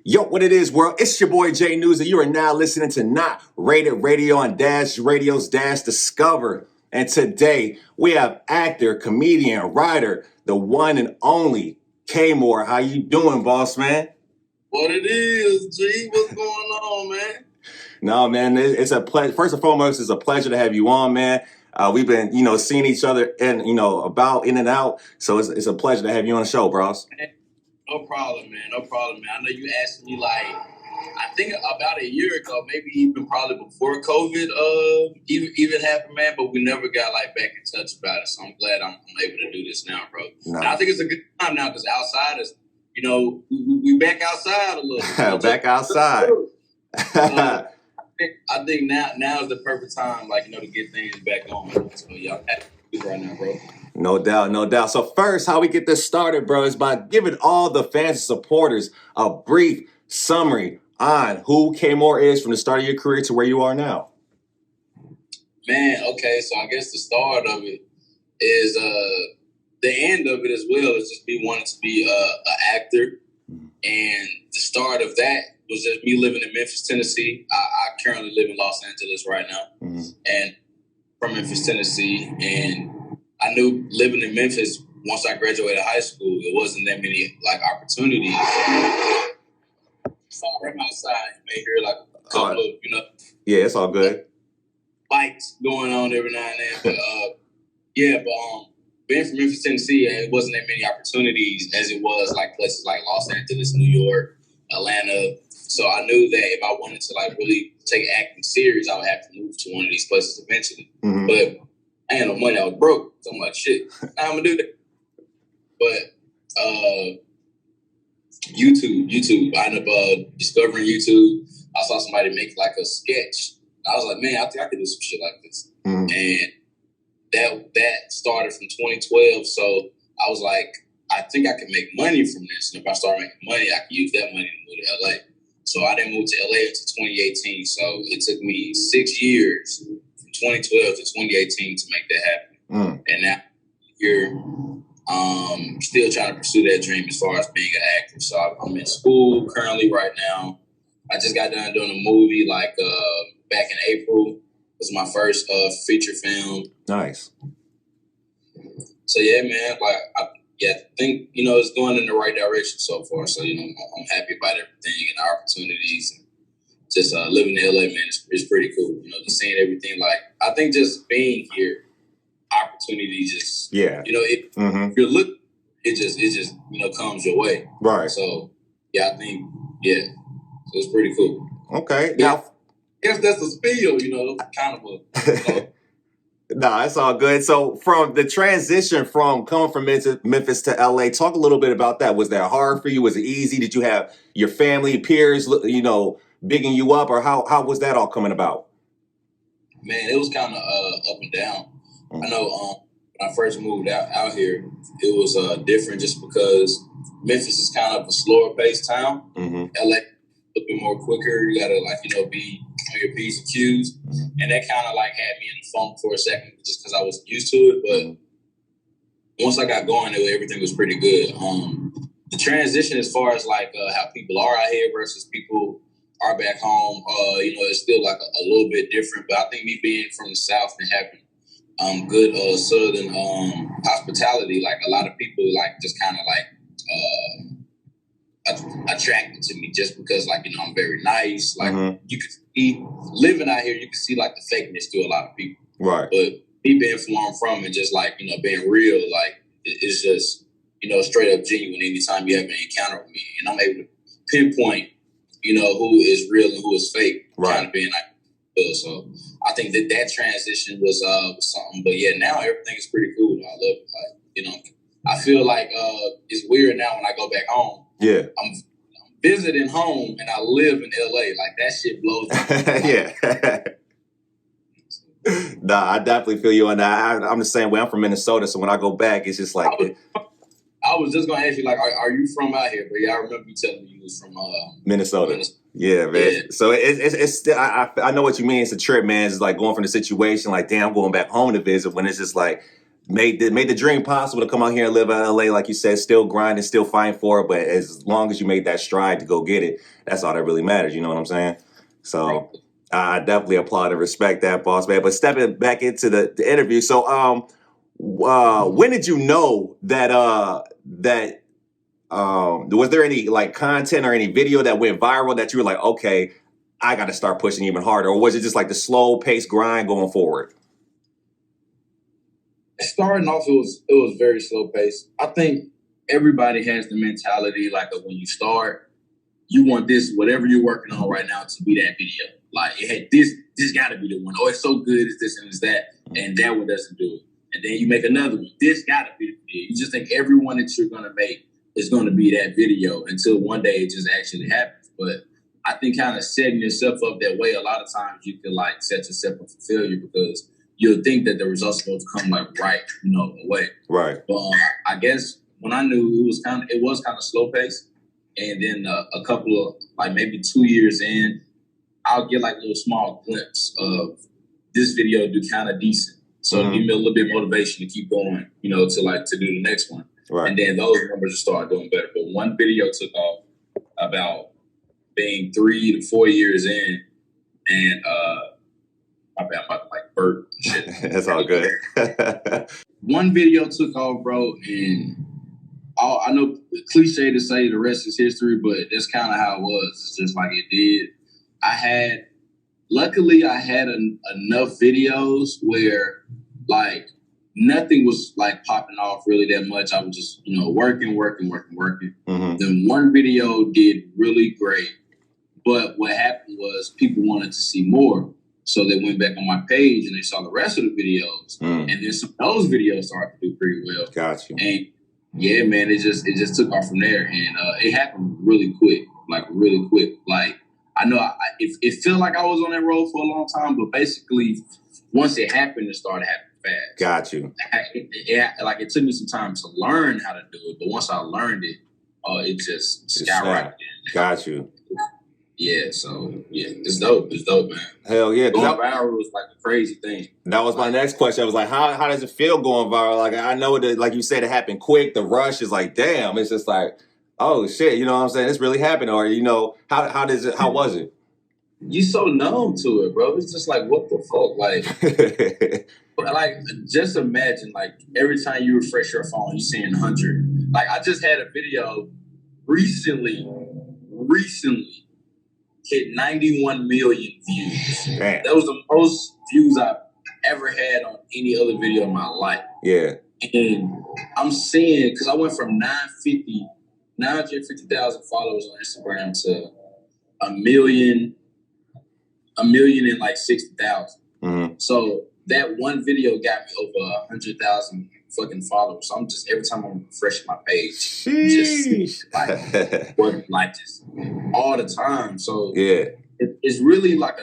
Yo, what it is, world? It's your boy Jay Newz, and you are now listening to Not Rated Radio on Dash Radio's Dash Discover. And today we have actor, comedian, writer, the one and only KMOORE. How you doing, boss man? What it is, G? What's going on, man? No, man, it's a pleasure. First and foremost, it's a pleasure to have you on, man. We've been, seeing each other and, about in and out. So it's a pleasure to have you on the show, bros. No problem, man. No problem, man. I know you asked me I think about a year ago, maybe even probably before COVID even happened, man. But we never got back in touch about it. So I'm glad I'm able to do this now, bro. No. And I think it's a good time now because outside is, we back outside a little. Back outside. I think now is the perfect time, to get things back on. So y'all happy right now, bro. No doubt, no doubt. So first, how we get this started, bro, is by giving all the fans and supporters a brief summary on who KMOORE is from the start of your career to where you are now. Man, okay, so I guess the start of it is the end of it as well is just me wanting to be an actor. And the start of that was just me living in Memphis, Tennessee. I currently live in Los Angeles right now, and from Memphis, Tennessee. And I knew living in Memphis, once I graduated high school, there wasn't that many opportunities. So I'm outside, you may hear a couple of, Yeah, it's all good. Fights going on every now and then. But being from Memphis, Tennessee, it wasn't that many opportunities as it was places like Los Angeles, New York, Atlanta. So I knew that if I wanted to really take acting serious, I would have to move to one of these places eventually. Mm-hmm. But I had no money. I was broke. So I'm like, shit, I'm going to do that. But YouTube. I ended up discovering YouTube. I saw somebody make a sketch. I was like, man, I think I could do some shit like this. Mm-hmm. And that started from 2012. So I was like, I think I can make money from this. And if I start making money, I can use that money to move to LA. So I didn't move to LA until 2018. So it took me 6 years from 2012 to 2018 to make that happen. And now you're still trying to pursue that dream as far as being an actor. So I'm in school currently right now. I just got done doing a movie back in April. It was my first feature film. Nice. So yeah, man, I think, it's going in the right direction so far. So, I'm happy about everything and the opportunities. And just living in LA, man, it's pretty cool. Just seeing everything. I think just being here, opportunity just, if you're looking, it just, comes your way. Right. So, yeah, I think, so it's pretty cool. Okay. Yeah. Now, I guess that's a spiel, kind of a... No, it's all good. So from the transition from coming from Memphis to LA, talk a little bit about that. Was that hard for you? Was it easy? Did you have your family, peers, bigging you up, or how was that all coming about? Man, it was kind of up and down. I know when I first moved out here, it was different just because Memphis is kind of a slower paced town. LA a little bit more quicker. You gotta be on your P's and Q's, and that kind of had me in the funk for a second, just because I wasn't used to it. But once I got going, everything was pretty good. The transition as far as how people are out here versus people are back home, it's still a little bit different. But I think me being from the South and having good Southern hospitality, a lot of people just kind of attracted to me just because I'm very nice. You could see living out here, you can see the fakeness to a lot of people. Right. But me being from where I'm from and just being real, it's just straight up genuine anytime you have an encounter with me, and I'm able to pinpoint who is real and who is fake. Right. Kind of being so I think that transition was something. But yeah, now everything is pretty cool. I love it. I feel it's weird now when I go back home. Yeah, I'm visiting home and I live in LA. That shit blows me. Yeah. Nah, I definitely feel you on that. I'm the same way. I'm from Minnesota, so when I go back, it's just I was just gonna ask you, are you from out here? But yeah, I remember you telling me you was from Minnesota. Yeah, man. Yeah. So it's still, I know what you mean. It's a trip, man. It's going from the situation, damn, I'm going back home to visit, when it's just made the dream possible to come out here and live in LA, like you said, still grinding, still fighting for it. But as long as you made that stride to go get it, that's all that really matters. You know what I'm saying? So I definitely applaud and respect that, boss man. But stepping back into the interview, so when did you know that was there any like content or any video that went viral that you were like, okay, I got to start pushing even harder, or was it just like the slow pace grind going forward? Starting off, it was very slow paced. I think everybody has the mentality like when you start, you want this, whatever you're working on right now, to be that video. Like, hey, this got to be the one. Oh, it's so good, it's this and it's that, and that one doesn't do it. And then you make another one. This got to be the video. You just think every one that you're gonna make is gonna be that video until one day it just actually happens. But I think kind of setting yourself up that way, a lot of times you can like set yourself up for failure because you'll think that the results are supposed to come like right, away. Right. But I guess when I knew it was kind of slow paced, and then a couple of like maybe 2 years in, I'll get like a little small glimpse of this video do kind of decent. So give me a little bit of motivation to keep going, to do the next one. Right. And then those numbers will start doing better. But one video took off about being 3 to 4 years in, and my bad, I'm about to like burp shit. That's all good. One video took off, bro, and I know cliche to say the rest is history, but that's kind of how it was. It's just like it did. Luckily I had enough videos where like nothing was like popping off really that much. I was just, working. Mm-hmm. Then one video did really great. But what happened was people wanted to see more. So they went back on my page and they saw the rest of the videos. And then some of those videos started to do pretty well. Got you. And yeah, man, it just took off from there. And it happened really quick. Like I know it felt like I was on that road for a long time, but basically once it happened, it started happening fast. Got you. It took me some time to learn how to do it, but once I learned it, it just skyrocketed. Got you. Yeah, so yeah, it's dope. It's dope, man. Hell yeah. Going viral was like a crazy thing. That was my next question. I was like, how does it feel going viral? Like, I know that, like you said, it happened quick. The rush is like, damn, it's just like, oh shit, you know what I'm saying? It's really happened. Or, how was it? You so numb to it, bro. It's just like, what the fuck? Like, just imagine, like, every time you refresh your phone, you're seeing 100. Like, I just had a video recently hit 91 million views. Damn. That was the most views I've ever had on any other video in my life. Yeah. And I'm seeing, because I went from 950,000 followers on Instagram to a million and like 60,000. Mm-hmm. So that one video got me over 100,000 fucking followers. So I'm just, every time I'm refreshing my page, just like just all the time. So yeah, it's really like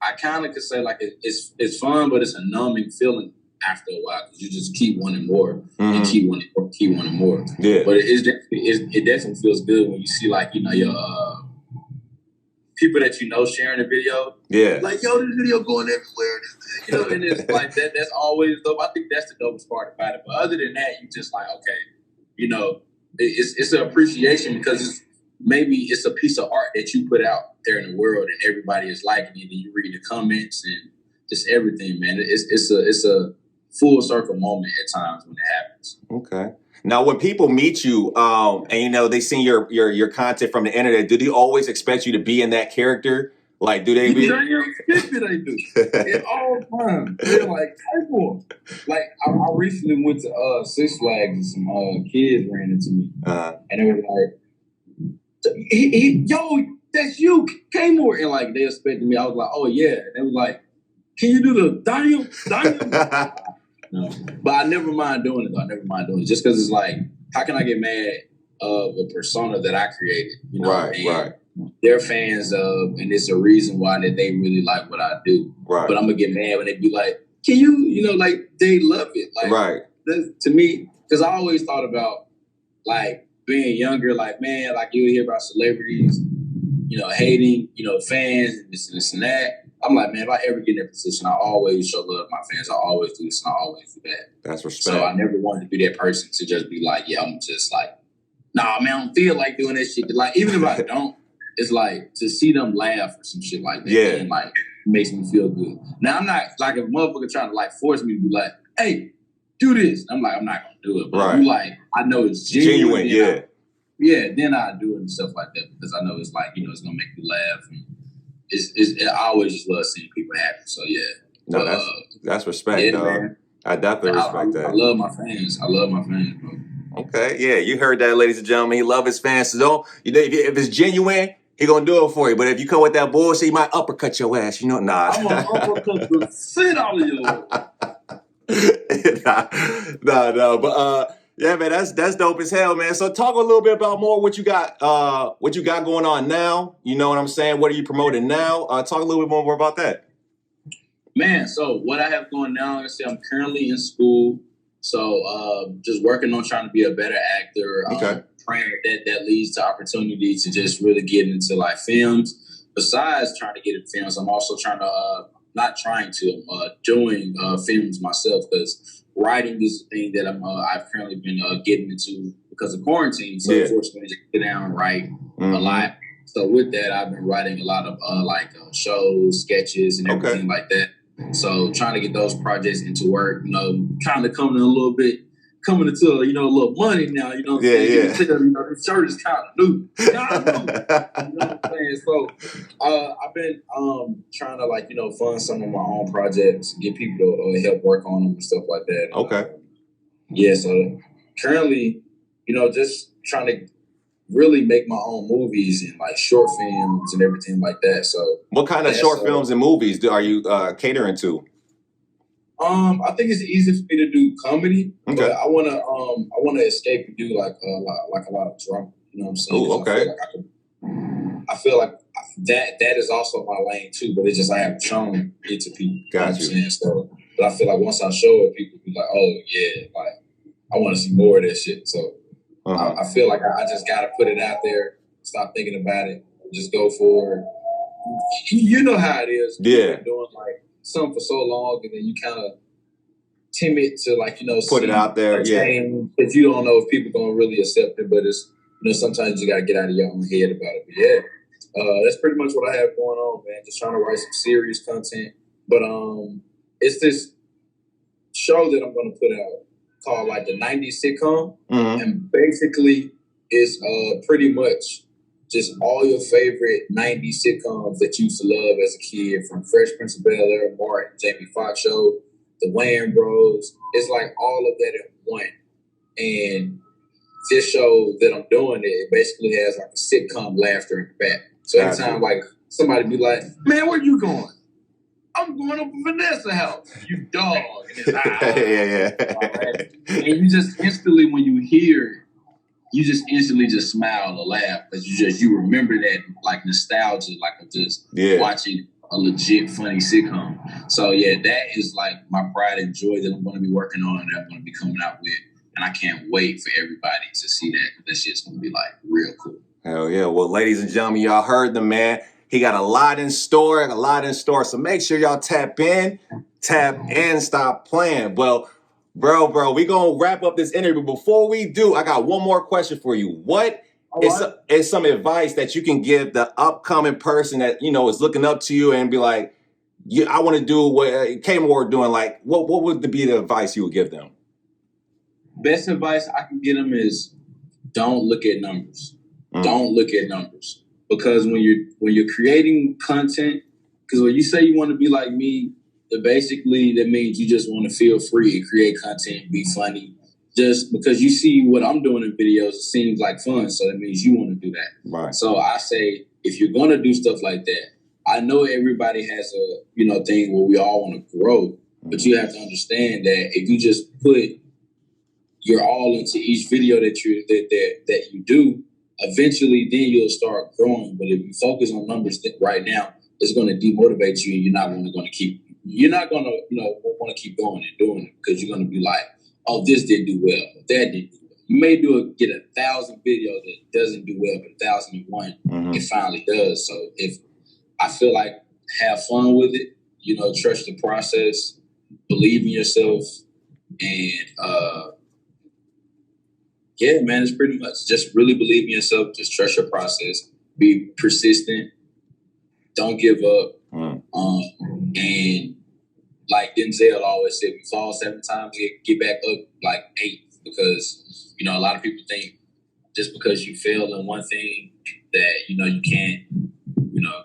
I kind of could say like it's fun, but it's a numbing feeling after a while because you just keep wanting more and keep wanting more. Yeah, but it definitely feels good when you see like your people that sharing a video. Yeah, like yo, this video going everywhere. And it's like that. That's always dope. I think that's the dopest part about it. But other than that, you just like okay, it's an appreciation because maybe it's a piece of art that you put out there in the world and everybody is liking it and you read the comments and just everything, man. It's a full circle moment at times when it happens. Okay. Now, when people meet you, and they see your content from the internet, do they always expect you to be in that character? Like, do they? They do. At all times. They're like, type on. Like, I recently went to Six Flags and some kids ran into me, and they were like, "Yo, that's you, KMOORE," and like they expected me. I was like, "Oh yeah," and they was like, "Can you do the Daniel?" No. But I never mind doing it. Just because it's like, how can I get mad of a persona that I created? Right. They're fans of, and it's a reason why that they really like what I do. Right. But I'm gonna get mad when they be like, "Can you?" Like they love it. Like, right. To me, because I always thought about like being younger. Like, man, like you hear about celebrities, hating, fans, and this and that. I'm like, man, if I ever get in that position, I always show love to my fans. I always do this and I always do that. That's respect. So I never wanted to be that person to just be like, yeah, I'm just like, nah, man, I don't feel like doing that shit. Like, even if I don't, it's like to see them laugh or some shit like that. Yeah. And like, makes me feel good. Now, I'm not like if a motherfucker trying to like force me to be like, hey, do this. I'm like, I'm not going to do it. But right. you like, I know it's genuine. Yeah. Then I do it and stuff like that because I know it's like, it's going to make me laugh. And I always just love seeing people happy. So, yeah. No, but, that's respect, dog. Man. I definitely respect that. I love my fans. Bro. Okay, yeah, you heard that, ladies and gentlemen. He love his fans. So don't, if it's genuine, he gonna do it for you. But if you come with that bullshit, he might uppercut your ass. Nah. I'm gonna uppercut the shit out of you. No. But yeah, man, that's dope as hell, man. So talk a little bit about more what you got going on now. You know what I'm saying? What are you promoting now? Talk a little bit more about that. Man, so what I have going now, like I said, I'm currently in school. So just working on trying to be a better actor. Okay. Praying that leads to opportunity to just really get into like films. Besides trying to get into films, I'm also doing films myself because writing is the thing that I've currently been getting into because of quarantine. So it forced me to sit down and write a lot. So with that, I've been writing a lot of shows, sketches, and everything like that. So trying to get those projects into work, kind of coming into a little money now, the shirt is kind of new. You know what I'm saying? So I've been trying to fund some of my own projects, get people to help work on them and stuff like that. Okay. So currently, just trying to really make my own movies and like short films and everything like that. So what kind of short films and movies are you catering to? I think it's easy for me to do comedy, okay. But I wanna escape and do like a lot of drama. You know what I'm saying? Ooh, okay. I feel like that is also my lane too, but it's just I haven't shown it to people. Got you. Know what I'm saying? So, but I feel like once I show it, people be like, oh yeah, like I want to see more of that shit. So I feel like I just gotta put it out there, stop thinking about it, just go for it. You know how it is. Yeah. You've been doing like something for so long, and then you kind of timid to put it out there. Yeah. If you don't know if people gonna really accept it, but it's sometimes you gotta get out of your own head about it. But yeah, that's pretty much what I have going on, man. Just trying to write some serious content. But it's this show that I'm gonna put out called like the 90s sitcom, and basically it's pretty much just all your favorite 90s sitcoms that you used to love as a kid, from Fresh Prince of Bel-Air, Martin, Jamie Foxx Show, The Wayans Bros. It's like all of that in one. And this show that I'm doing, it basically has like a sitcom laughter in the back. So every time like somebody be like, man, where you going? I'm going up to Vanessa's house. You dog. And it's yeah. And you just instantly, when you hear it, you just instantly just smile or laugh because you remember that like nostalgia, like of just watching a legit funny sitcom. So yeah, that is like my pride and joy that I'm going to be working on and that I'm going to be coming out with. And I can't wait for everybody to see that. That shit's going to be like real cool. Hell yeah. Well, ladies and gentlemen, y'all heard the man. He got a lot in store. So make sure y'all tap in, stop playing. Well, bro, we going to wrap up this interview. Before we do, I got one more question for you. What is some advice that you can give the upcoming person that, is looking up to you and be like, I want to do what KMOORE doing? Like, what would be the advice you would give them? Best advice I can give them is don't look at numbers. Don't look at numbers. Because when you're creating content, because when you say you want to be like me, that means you just want to feel free and create content, be funny. Just because you see what I'm doing in videos, it seems like fun, so that means you want to do that. Right. So I say, if you're gonna do stuff like that, I know everybody has a thing where we all want to grow, but you have to understand that if you just put your all into each video that you do, eventually then you'll start growing. But if you focus on numbers right now, it's going to demotivate you, and you're not going to keep want to keep going and doing it, because you're going to be like, oh, this didn't do well, that didn't do well. You may get 1,000 videos that doesn't do well, but 1,001 it finally does. So if I feel like have fun with it. You know, trust the process, believe in yourself, and yeah, man, it's pretty much just really believe in yourself. Just trust your process. Be persistent. Don't give up. And like Denzel always said, we fall 7 times, get back up like 8. Because, you know, a lot of people think just because you fail in one thing that, you know, you can't, you know,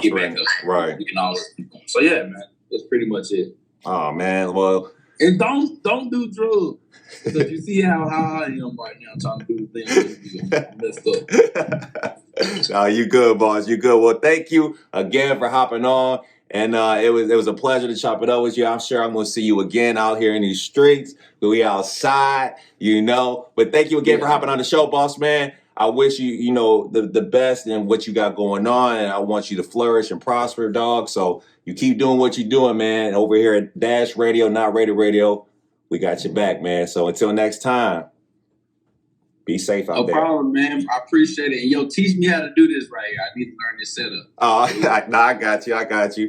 get back up. Right. We can always keep going. So yeah, man, that's pretty much it. Oh man, well, and don't do drugs. Because you see how I am right now trying to do things I'm messed up. No, you good, boss. You good. Well, thank you again for hopping on. And it was a pleasure to chop it up with you. I'm sure I'm going to see you again out here in these streets. We outside, you know. But thank you again for hopping on the show, boss man. I wish you, you know, the best in what you got going on. And I want you to flourish and prosper, dog. So you keep doing what you're doing, man. Over here at Dash Radio, Not Rated Radio, we got your back, man. So until next time, be safe out there. No problem, man. I appreciate it. And yo, teach me how to do this right here. I need to learn this setup. Oh, I got you.